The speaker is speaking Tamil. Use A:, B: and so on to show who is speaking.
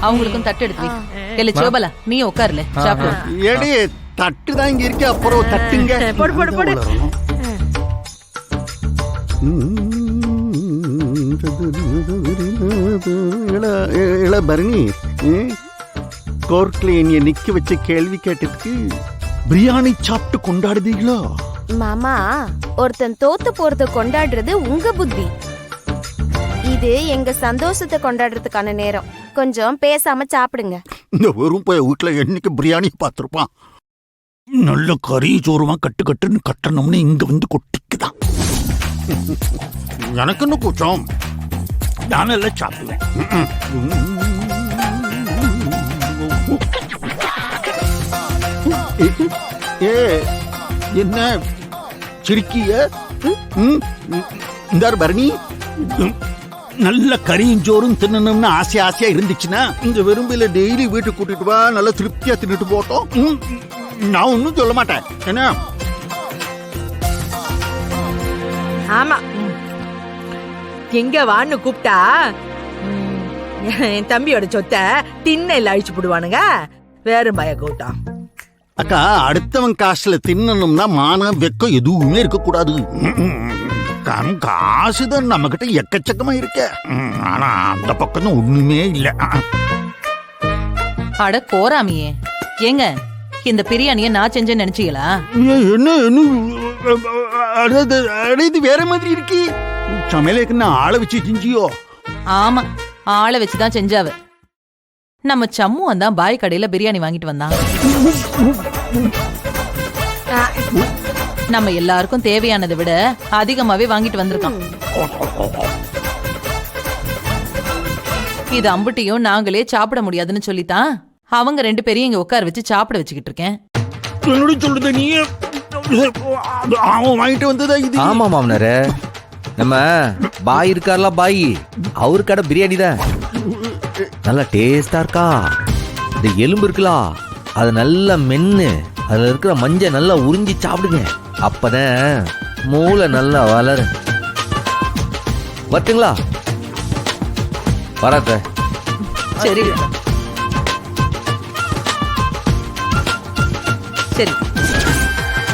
A: அவங்களுக்கும் தட்டு எடுத்து இல்ல சோபலா நீ உட்காருல சாப்பிடு.
B: எடி தட்டு தான் இங்க இருக்கு, அப்புறம் தட்டுங்க.
C: போடு போடு போடு.
B: இள பரணி, கோர்ட்ல என்னைய நிக்க வச்ச கேள்வி கேட்டதுக்கு பிரியாணி சாப்பிட்டு கொண்டாடுதீங்களோ?
D: மாமா, ஒருத்தன் தோத்து போறத கொண்டாடுறது உங்க புத்தி, இது எங்க சந்தோஷத்தை கொண்டாடுறதுக்கான நேரம். கொஞ்சம் பேசாம சாப்பிடுங்க.
B: இந்த வெறும் போய் வீட்டுல என்னைக்கு பிரியாணி பார்த்திருப்பான். நல்ல கறி சோறுமா கட்டு கட்டுன்னு கட்டணும்னு இங்க வந்து கொட்டிக்குதான். எனக்கு என்ன கூச்சம், நானும் எல்லாம் சாப்பிடுவேன். ஏ என்ன சிரிக்கிய? இந்த பரணி, நல்ல கறியும் சோறும் தின்னணும்னு ஆசையா இருந்துச்சுன்னா இந்த வெறும்பில டெய்லி வீட்டுக்கு கூட்டிட்டு வா, நல்லா திருப்தியா தின்னுட்டு போட்டோம். நான் ஒன்னும் சொல்ல மாட்டேன். என்ன?
C: ஆமா, எங்க வான்னு கூப்பிட்டா என் தம்பியோட சொத்தை திண்ணையில அழிச்சு போடுவானுங்க. வேறும் பய கூட்டம்.
B: அக்கா, அடுத்தவன் காசுல தின்னணும்னா மானம் வெக்கம் எதுவுமே இருக்க கூடாது. காசுதான் நம்ம கிட்ட எக்கச்சக்கமா இருக்க, ஆனா அந்த பக்கம் ஒண்ணுமே இல்ல.
A: அட கோராமியே, ஏங்க இந்த பிரியாணிய நான் செஞ்சேன்னு நினைச்சீங்களா?
B: என்ன இது வேற மாதிரி இருக்கு. சமையலுக்கு நான் ஆளை வச்சு செஞ்சியோ?
A: ஆமா, ஆளை வச்சுதான் செஞ்சாவ. நம்ம சம்முவன் தான் பாய் கடையில பிரியாணி வாங்கிட்டு வந்தான். நம்ம எல்லாருக்கும் தேவையானதை விட அதிகமாவே வாங்கிட்டு வந்திருக்கான். இது அம்புட்டியும் நாங்களே சாப்பிட முடியாதுன்னு சொல்லித்தான் அவங்க 2 பேரையும் இங்க உட்கார வச்சு சாப்பிட வச்சுக்கிட்டு இருக்கேன்.
B: சொல்லுத நீ அவன் வாங்கிட்டு வந்ததா இது?
E: ஆமா மாமனாரே, நம்ம பாய் இருக்கார்ல, பாய் அவரு கடை பிரியாணி தான் நல்லா டேஸ்டா இருக்கா. இந்த எலும்பு இருக்கலாம், அது நல்லா மென்னு அதுல இருக்கிற மஞ்ச நல்லா உறிஞ்சி சாப்பிடுங்க. அப்பதான் மூளை நல்லா வளரும். வரட்டுங்களா? வராத.
A: சரி சரி.